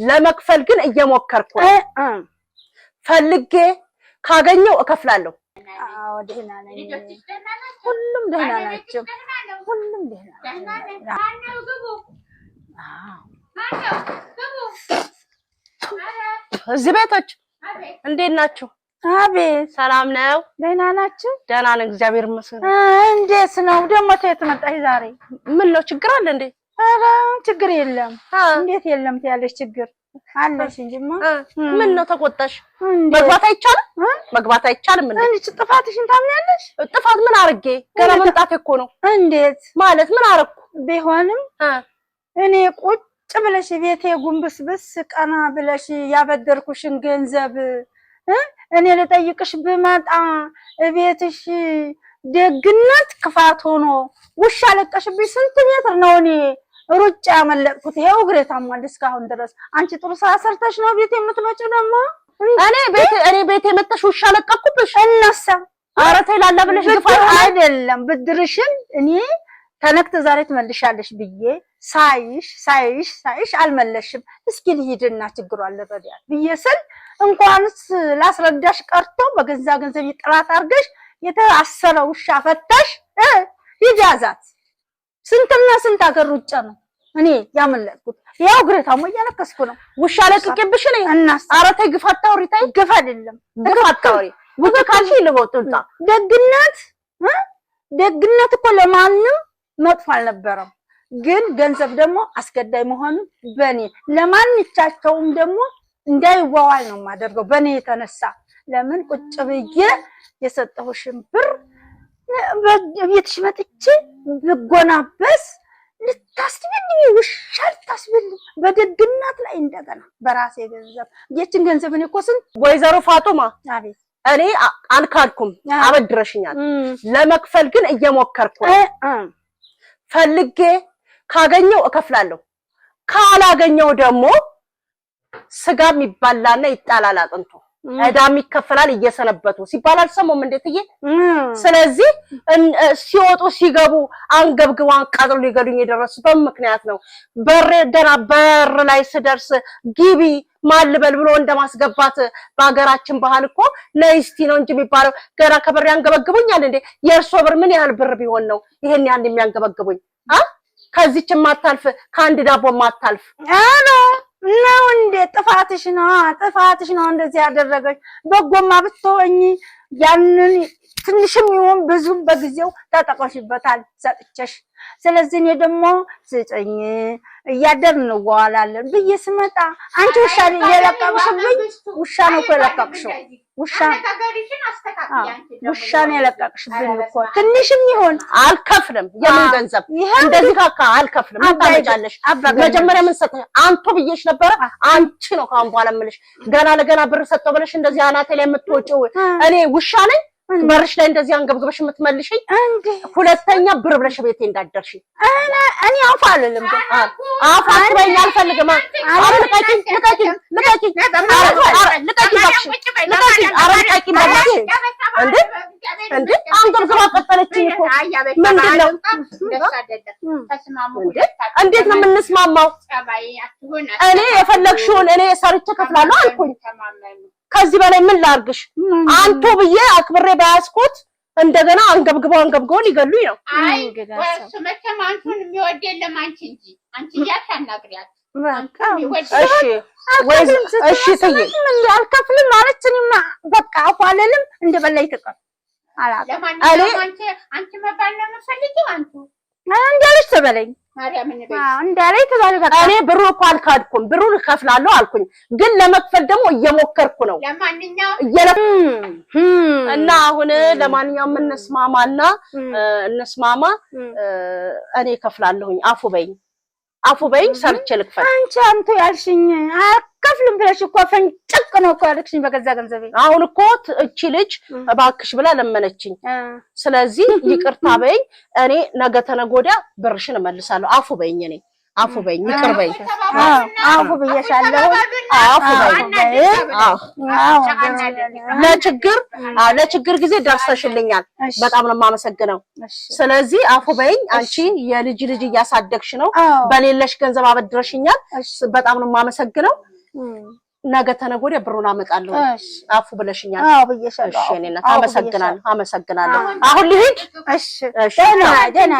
ለመክፈል ግን እየሞከርኩ ነው ፈልጌ ካገኘው እከፍላለሁ አዎ ደህና ነኝ ሁሉም ደህና ናቸው ሁሉም ደህና ናቸው ግቡ እዚህ ቤቶች እንዴት ናችሁ አቤት ሰላም ነው ደህና ናችሁ ደህና ነን እግዚአብሔር ይመስገን እንዴት ነው ደግሞ ተየት መጣሽ ዛሬ ምን ነው ችግር አለ እንዴ ኧረ ችግር የለም እንዴት የለም ትያለሽ ችግር አለሽ እንጂማ ምን ነው ተቆጣሽ መግባት አይቻልም እንዴ አንቺ ጥፋትሽን ታምኛለሽ ጥፋት ምን አርጌ ገና መምጣት እኮ ነው እንዴት ማለት ምን አረኩ ቢሆንም እኔ ቁጭ ብለሽ ቤቴ ጉንብስብስ ቀና ብለሽ ያበደርኩሽን ገንዘብ እኔ ለጠይቅሽ ብመጣ ቤትሽ ደግነት ክፋት ሆኖ ውሻ ለቀሽብኝ ስንት ሜትር ነው እኔ ሩጫ ያመለጥኩት ይሄው እግሬ ታሟል እስካሁን ድረስ አንቺ ጥሩ ስራ ሰርተሽ ነው ቤቴ የምትመጪው ደግሞ እኔ ቤቴ መጥተሽ ውሻ ለቀኩብሽ እነሳ ኧረ ተይ ላላ ብለሽ ግፋት አይደለም ብድርሽን እኔ ተነክተ ዛሬ ትመልሻለሽ ብዬ ሳይሽ አልመለሽም እስኪ ልሂድና ችግሯን ልረዳት ብዬ ስል እንኳንስ ላስረዳሽ ቀርቶ በገንዛ ገንዘብ ይጥራት አርገሽ የተአሰረ ውሻ ፈተሽ ይጃዛት ስንትና ስንት አገር ሩጫ ነው እኔ ያመለጥኩት ያው ግሬታሞ እያለከስኩ ነው ውሻ ለቅቄብሽ ነኝ እናስ ኧረ ተይ ግፋት ታውሪ ተይ ግፍ አይደለም ግፋት ታውሪ ብዙ ካልሽ ልቦጥልታ ደግነት እኮ ለማንም መጥፎ አልነበረም ግን ገንዘብ ደግሞ አስገዳይ መሆኑ በኔ ለማንቻቸውም ደግሞ እንዳይዋዋል ነው ማደርገው በኔ የተነሳ ለምን ቁጭ ብዬ የሰጠሁሽን ብር በቤትሽ መጥቼ ልጎናበስ ልታስብልኝ ውሻ ልታስብልኝ በደግነት ላይ እንደገና በራሴ ገንዘብ የችን ገንዘብ እኔ እኮ ስንት ወይዘሮ ፋጡማ አቤት እኔ አልካድኩም አበድረሽኛል ለመክፈል ግን እየሞከርኩ ፈልጌ ካገኘው እከፍላለሁ ካላገኘው ደግሞ ስጋም ይባላልና ይጣላል አጥንቶ እዳም ይከፈላል እየሰነበቱ ሲባል አልሰማም እንዴትዬ ስለዚህ ሲወጡ ሲገቡ አንገብግባን ቀጥሎ ሊገዱኝ የደረሱበት ምክንያት ነው በር ላይ ስደርስ ግቢ ማልበል ብሎ እንደማስገባት በአገራችን ባህል እኮ ነይስቲ ነው እንጂ የሚባለው ገና ከበር ያንገበግቡኛል እንዴ የርሶ ብር ምን ያህል ብር ቢሆን ነው ይሄን ያን የሚያንገበግቡኝ ከዚች ማታልፍ ካንድ ዳቦ ማታልፍ ነው እንዴ ጥፋትሽ ነው እንደዚህ ያደረገሽ በጎማ ብትሆኚ ያንን ትንሽም ይሁን ብዙም በጊዜው ተጠቅመሽበታል ሰጥቼሽ ስለዚህ እኔ ደግሞ ስጨኝ እያደርን ነው ዋላለን ብዬ ስመጣ አንቺ ውሻ የለቀቅሽብኝ ውሻ ነው እኮ የለቀቅሽው ውሻ ነው የለቀቅሽብኝ እኮ ትንሽም ይሁን አልከፍልም የምን ገንዘብ እንደዚህ ካካ አልከፍልም ታመጫለሽ መጀመሪያ ምን ሰጠ አንተ ብዬሽ ነበር አንቺ ነው ካሁን በኋላ ምልሽ ገና ለገና ብር ሰጠው ብለሽ እንደዚህ አናቴ ላይ የምትወጪው እኔ ውሻ ነኝ በርሽ ላይ እንደዚህ አንገብግበሽ የምትመልሽኝ ሁለተኛ ብር ብለሽ ቤቴ እንዳደርሽ እኔ አፋልልም አፋልበኝ አልፈልግም አረልቃቂ እንዴ አንገብግባ ቀጠለችኝ እኮ ምንድነው እንዴት ነው የምንስማማው እኔ የፈለግሽውን እኔ ሰርቼ ከፍላለሁ አልኩኝ ከዚህ በላይ ምን ላርግሽ አንተ ብዬ አክብሬ ባያስኩት እንደገና አንገብግበው ሊገሉኝ ነው አይ ወርስ መቼም አንቺን የሚወድ የለም አንቺ እንጂ አንቺ ያታናግሪያት እሺ ተይ ምን አልከፍልም ማለትኝማ በቃ አፋለልም እንደበላይ ተቀር አንቺ መባል ነው የምፈልጊው አንቺ እንዳለሽ ተበለኝ ማርያምን በይ እንዳለኝ ተባለ በቃ እኔ ብሩ እኮ አልካድኩም ብሩን እከፍላለሁ አልኩኝ ግን ለመክፈል ደግሞ እየሞከርኩ ነው ለማንኛውም እና አሁን ለማንኛውም እንስማማ እኔ እከፍላለሁኝ አፉ በይኝ ሰርቼ ልክፈል አንቺ ያልሽኝ አከፍልም ብለሽ እኮ ፈንጭቅ ነው እኮ ያልክሽኝ በገዛ ገንዘቤ አሁን እኮ እቺ ልጅ እባክሽ ብላ ለመነችኝ ስለዚህ ይቅርታ በይኝ እኔ ነገ ተነጎዳ ብርሽን እመልሳለሁ አፉ በይኝ ይቅር በይኝ አፉ ብዬሻለሁ ለችግር ጊዜ ደርሰሽልኛል በጣም ነው የማመሰግነው ስለዚህ አፉ በይኝ አንቺ የልጅ እያሳደግሽ ነው በሌለሽ ገንዘብ አበድረሽኛል በጣም ነው የማመሰግነው ነገ ተነገ ወዲያ ብሩን አመጣለሁ አፉ ብለሽኛል ብዬሻለሁ እሺ እኔና አመሰግናለሁ አሁን ልሂድ እሺ ደህና ደህና